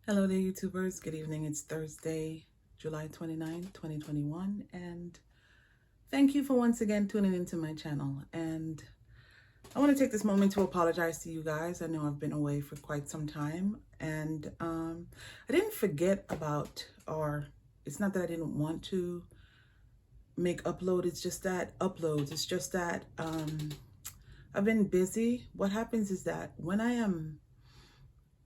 Hello there, YouTubers. Good evening. It's Thursday, July 29th, 2021. And thank you for once again tuning into my channel. And I want to take this moment to apologize to you guys. I know I've been away for quite some time. And I didn't forget about, or it's not that I didn't want to make upload. It's just that uploads. It's just that I've been busy. What happens is that when I am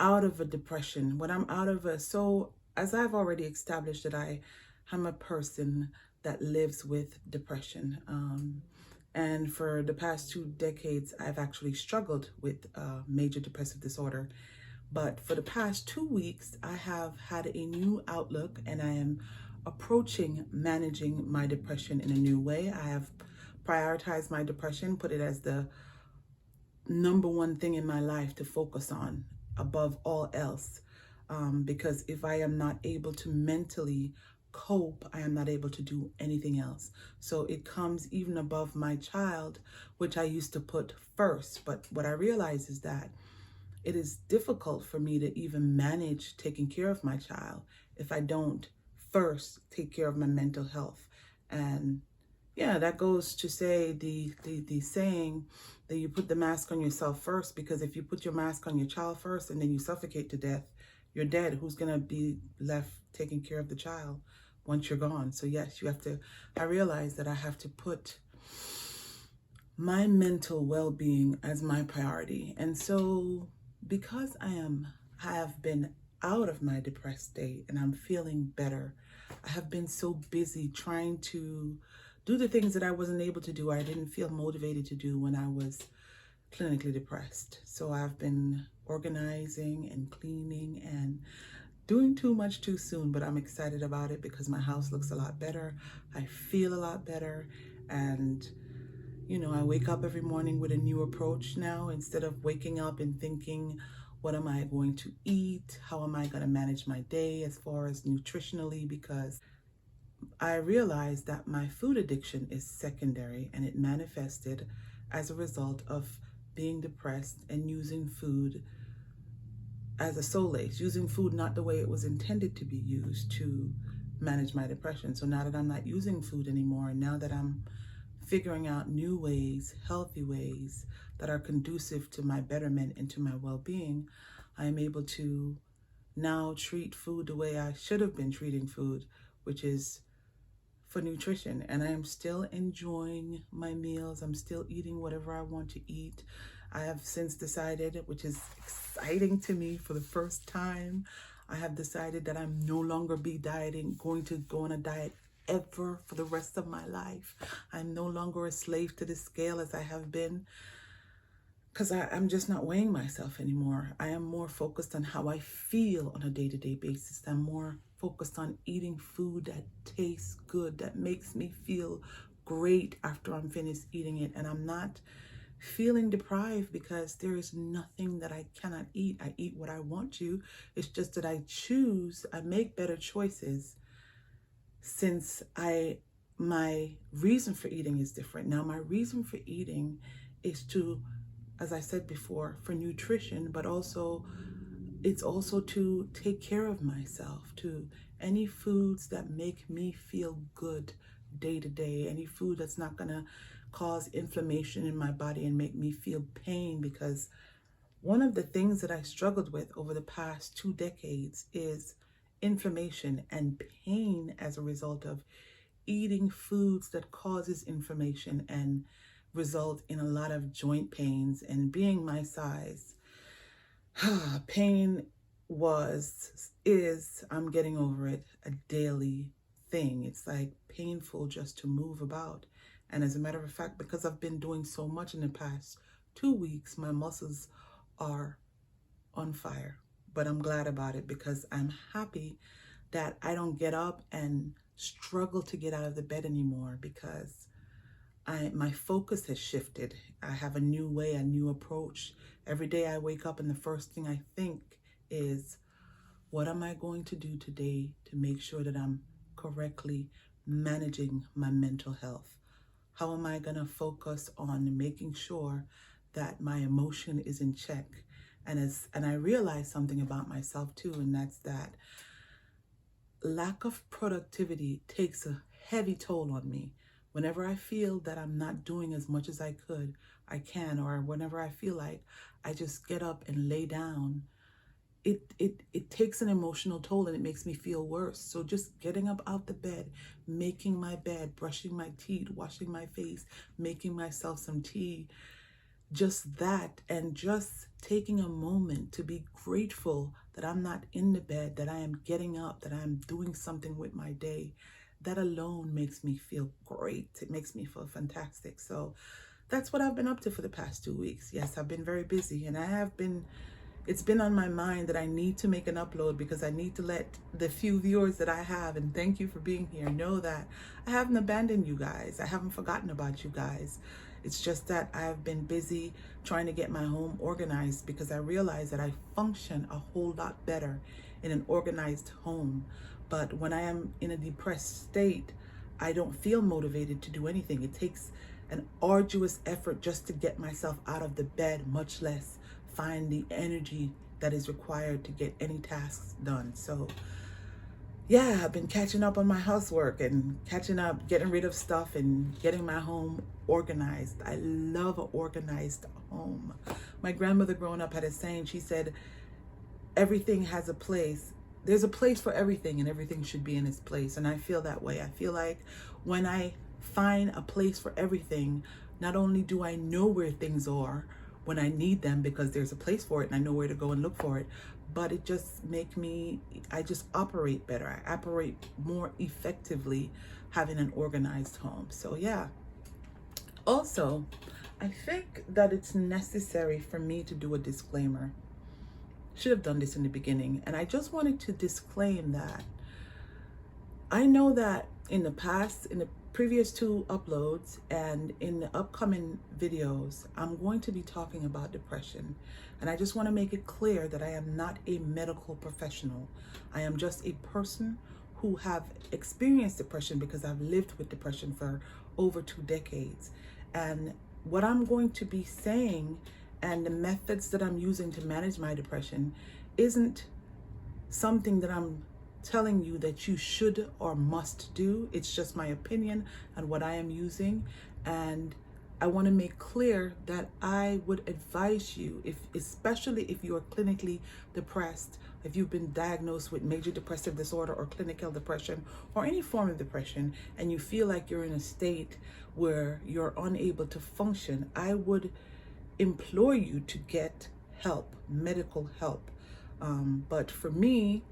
out of a depression, when I'm out of as I've already established that I am a person that lives with depression. And for the past 2 decades, I've actually struggled with major depressive disorder. But for the past 2 weeks, I have had a new outlook and I am approaching managing my depression in a new way. I have prioritized my depression, put it as the number one thing in my life to focus on above all else. Because if I am not able to mentally cope, I am not able to do anything else. So it comes even above my child, which I used to put first. But what I realize is that it is difficult for me to even manage taking care of my child if I don't first take care of my mental health. And yeah, that goes to say the saying that you put the mask on yourself first, because if you put your mask on your child first and then you suffocate to death, you're dead. Who's going to be left taking care of the child once you're gone? So yes, I realize that I have to put my mental well-being as my priority. And so because I have been out of my depressed state and I'm feeling better, I have been so busy trying to do the things that I wasn't able to do, or I didn't feel motivated to do when I was clinically depressed. So I've been organizing and cleaning and doing too much too soon, but I'm excited about it because my house looks a lot better. I feel a lot better. And I wake up every morning with a new approach now. Instead of waking up and thinking, what am I going to eat? How am I going to manage my day as far as nutritionally? Because I realized that my food addiction is secondary and it manifested as a result of being depressed and using food as a solace, using food not the way it was intended to be used to manage my depression. So now that I'm not using food anymore, and now that I'm figuring out new ways, healthy ways that are conducive to my betterment and to my well-being, I am able to now treat food the way I should have been treating food, which is for nutrition. And I am still enjoying my meals. I'm still eating whatever I want to eat. I have since decided, which is exciting to me for the first time, I have decided that I'm no longer going to go on a diet ever for the rest of my life. I'm no longer a slave to the scale as I have been, because I'm just not weighing myself anymore. I am more focused on how I feel on a day-to-day basis. I'm more focused on eating food that tastes good, that makes me feel great after I'm finished eating it. And I'm not feeling deprived because there is nothing that I cannot eat. I eat what I want to. It's just that I make better choices since my reason for eating is different. Now, my reason for eating is to, as I said before, for nutrition, but it's also to take care of myself, to any foods that make me feel good day to day, any food that's not gonna cause inflammation in my body and make me feel pain. Because one of the things that I struggled with over the past 2 decades is inflammation and pain as a result of eating foods that causes inflammation and result in a lot of joint pains. And being my size, pain I'm getting over it, a daily thing. It's like painful just to move about. And as a matter of fact, because I've been doing so much in the past 2 weeks, my muscles are on fire. But I'm glad about it because I'm happy that I don't get up and struggle to get out of the bed anymore, because my focus has shifted. I have a new way, a new approach. Every day I wake up and the first thing I think is, what am I going to do today to make sure that I'm correctly managing my mental health? How am I going to focus on making sure that my emotion is in check And I realized something about myself too, and that's that lack of productivity takes a heavy toll on me. Whenever I feel that I'm not doing as much as I can, or whenever I feel like I just get up and lay down, it takes an emotional toll and it makes me feel worse. So just getting up out the bed, making my bed, brushing my teeth, washing my face, making myself some tea, just that, and just taking a moment to be grateful that I'm not in the bed, that I am getting up, that I'm doing something with my day, that alone makes me feel great. It makes me feel fantastic. So that's what I've been up to for the past 2 weeks. Yes, I've been very busy, and it's been on my mind that I need to make an upload because I need to let the few viewers that I have, and thank you for being here, know that I haven't abandoned you guys. I haven't forgotten about you guys. It's just that I have been busy trying to get my home organized because I realize that I function a whole lot better in an organized home. But when I am in a depressed state, I don't feel motivated to do anything. It takes an arduous effort just to get myself out of the bed, much less find the energy that is required to get any tasks done. So yeah, I've been catching up on my housework and catching up, getting rid of stuff and getting my home organized. I love an organized home. My grandmother growing up had a saying. She said, everything has a place. There's a place for everything, and everything should be in its place. And I feel that way. I feel like when I find a place for everything, not only do I know where things are when I need them because there's a place for it and I know where to go and look for it, but it just I just operate better. I operate more effectively having an organized home. So yeah. Also, I think that it's necessary for me to do a disclaimer. Should have done this in the beginning. And I just wanted to disclaim that I know that in the past, in the previous 2 uploads and in the upcoming videos, I'm going to be talking about depression. And I just want to make it clear that I am not a medical professional. I am just a person who have experienced depression because I've lived with depression for over 2 decades. And what I'm going to be saying and the methods that I'm using to manage my depression isn't something that I'm telling you that you should or must do. It's just my opinion and what I am using. And I want to make clear that I would advise you, especially if you are clinically depressed, if you've been diagnosed with major depressive disorder or clinical depression or any form of depression, and you feel like you're in a state where you're unable to function, I would implore you to get help, medical help. But for me,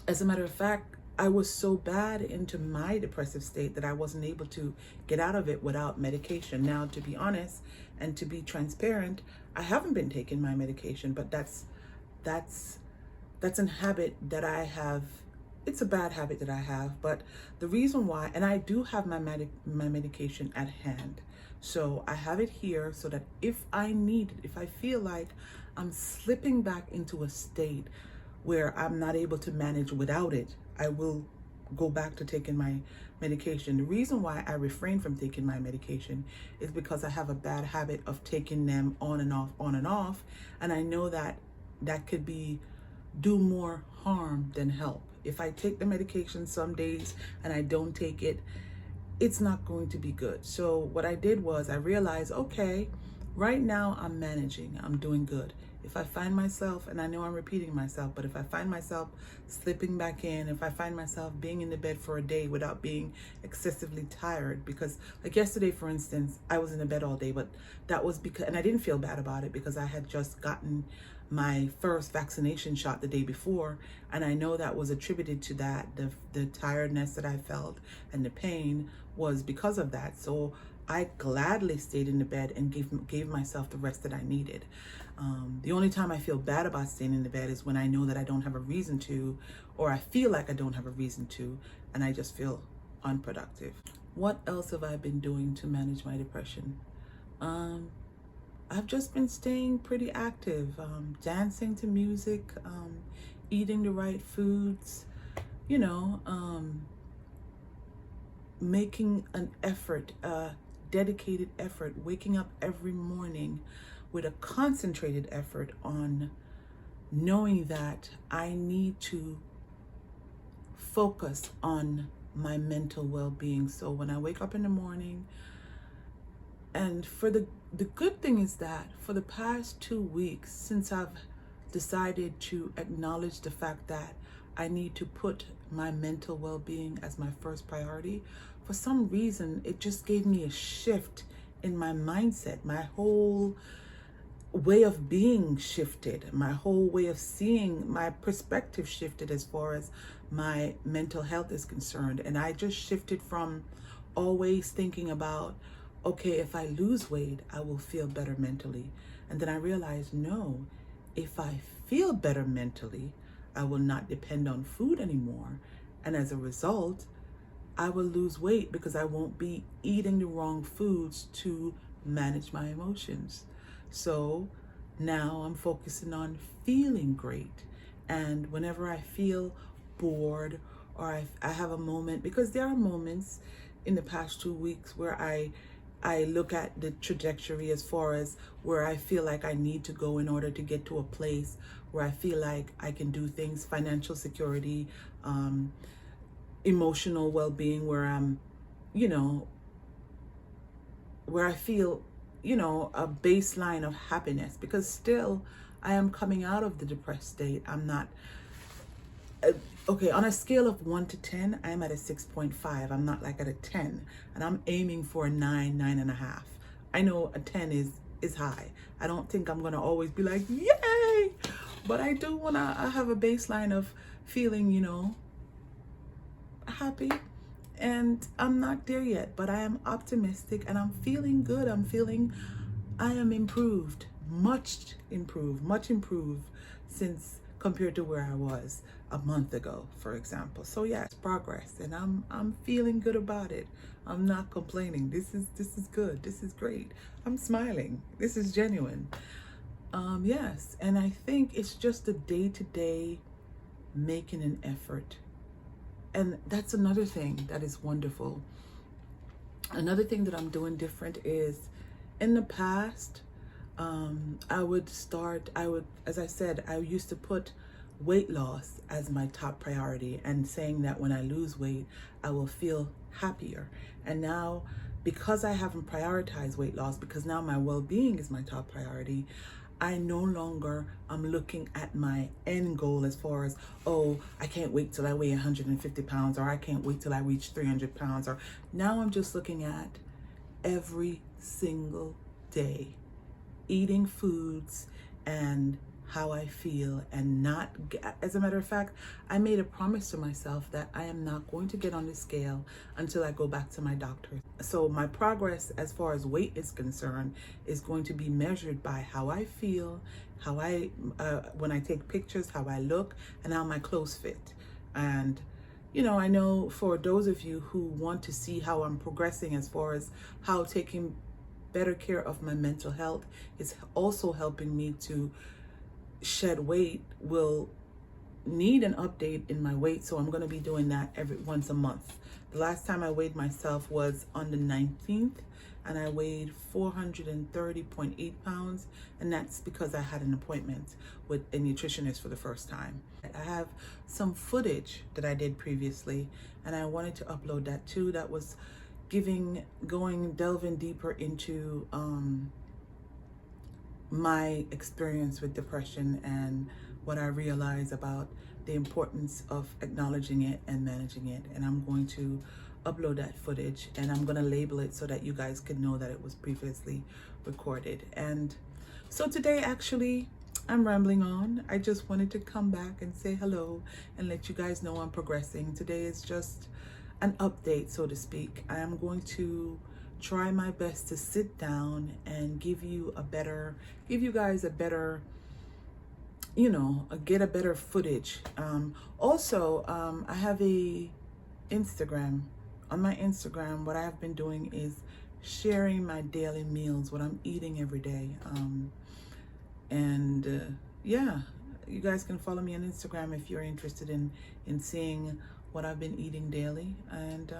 as a matter of fact, I was so bad into my depressive state that I wasn't able to get out of it without medication. Now, to be honest and to be transparent, I haven't been taking my medication, but that's a habit that I have. It's a bad habit that I have, but the reason why, and I do have my medication at hand. So I have it here so that if I need it, if I feel like I'm slipping back into a state where I'm not able to manage without it, I will go back to taking my medication. The reason why I refrain from taking my medication is because I have a bad habit of taking them on and off, and I know that could do more harm than help. If I take the medication some days and I don't take it, it's not going to be good. So what I did was I realized, okay, right now I'm managing, I'm doing good. If I find myself, and I know I'm repeating myself, but if I find myself slipping back in, if I find myself being in the bed for a day without being excessively tired, because like yesterday, for instance, I was in the bed all day, but that was because, and I didn't feel bad about it because I had just gotten my first vaccination shot the day before, and I know that was attributed to that. The tiredness that I felt and the pain was because of that. So I gladly stayed in the bed and gave myself the rest that I needed. The only time I feel bad about staying in the bed is when I know that I don't have a reason to, or I feel like I don't have a reason to, and I just feel unproductive. What else have I been doing to manage my depression? I've just been staying pretty active, dancing to music, eating the right foods, making an effort, a dedicated effort, waking up every morning with a concentrated effort on knowing that I need to focus on my mental well-being. So when I wake up in the morning, and for the good thing is that for the past 2 weeks, since I've decided to acknowledge the fact that I need to put my mental well-being as my first priority, for some reason it just gave me a shift in my mindset. My whole way of being shifted, my whole way of seeing, my perspective shifted as far as my mental health is concerned. And I just shifted from always thinking about, okay, if I lose weight, I will feel better mentally. And then I realized, no, if I feel better mentally, I will not depend on food anymore. And as a result, I will lose weight because I won't be eating the wrong foods to manage my emotions. So now I'm focusing on feeling great. And whenever I feel bored or I have a moment, because there are moments in the past 2 weeks where I look at the trajectory as far as where I feel like I need to go in order to get to a place where I feel like I can do things, financial security, emotional well-being, where I'm, where I feel, a baseline of happiness, because still I am coming out of the depressed state. I'm not, okay, on a scale of 1 to 10, I'm at a 6.5. I'm not like at a 10, and I'm aiming for a 9, 9.5. I know a 10 is high. I don't think I'm gonna always be like, yay, but I do wanna have a baseline of feeling, happy. And I'm not there yet, but I am optimistic and I'm feeling good. I am improved, much improved since compared to where I was a month ago, for example. So yeah, it's progress, and I'm feeling good about it. I'm not complaining. This is good. This is great. I'm smiling. This is genuine. Yes, and I think it's just a day-to-day making an effort. And that's another thing that is wonderful. Another thing that I'm doing different is, in the past, as I said, I used to put weight loss as my top priority and saying that when I lose weight, I will feel happier. And now, because I haven't prioritized weight loss, because now my well-being is my top priority, I no longer am looking at my end goal as far as, oh, I can't wait till I weigh 150 pounds, or I can't wait till I reach 300 pounds. Or now I'm just looking at every single day, eating foods and how I feel, and not, as a matter of fact, I made a promise to myself that I am not going to get on the scale until I go back to my doctor. So my progress as far as weight is concerned is going to be measured by how I feel, how when I take pictures, how I look, and how my clothes fit. And I know for those of you who want to see how I'm progressing as far as how taking better care of my mental health is also helping me to shed weight, will need an update in my weight. So I'm going to be doing that once a month. The last time I weighed myself was on the 19th, and I weighed 430.8 pounds, and that's because I had an appointment with a nutritionist for the first time. I have some footage that I did previously, and I wanted to upload that too. That was delving deeper into my experience with depression and what I realized about the importance of acknowledging it and managing it. And I'm going to upload that footage, and I'm going to label it so that you guys can know that it was previously recorded. And so today, actually, I'm rambling on. I just wanted to come back and say hello and let you guys know I'm progressing. Today is just an update, so to speak. I am going to try my best to sit down and give you guys a better, get a better footage. Also, I have a Instagram. On my Instagram, what I have been doing is sharing my daily meals, what I'm eating every day. Yeah, you guys can follow me on Instagram if you're interested in seeing what I've been eating daily. And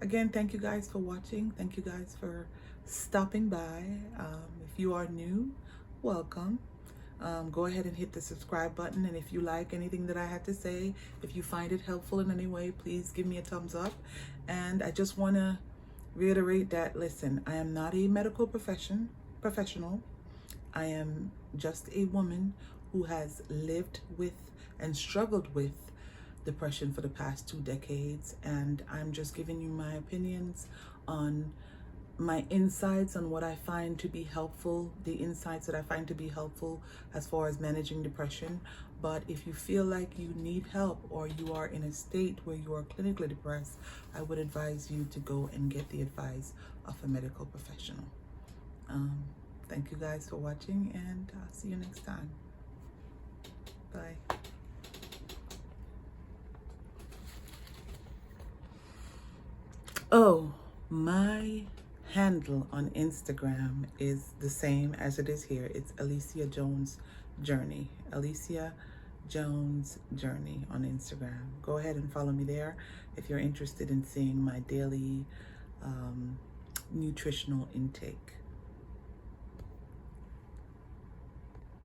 again, thank you guys for watching. Thank you guys for stopping by. If you are new, welcome. Go ahead and hit the subscribe button, and if you like anything that I had to say, if you find it helpful in any way, please give me a thumbs up. And I just want to reiterate that, listen, I am not a medical professional. I am just a woman who has lived with and struggled with depression for the past 2 decades, and I'm just giving you my opinions on my insights on what I find to be helpful, the insights that I find to be helpful as far as managing depression. But if you feel like you need help or you are in a state where you are clinically depressed, I would advise you to go and get the advice of a medical professional. Thank you guys for watching, and I'll see you next time. Bye. Oh, my handle on Instagram is the same as it is here. It's Alicia Jones Journey. Alicia Jones Journey on Instagram. Go ahead and follow me there if you're interested in seeing my daily nutritional intake.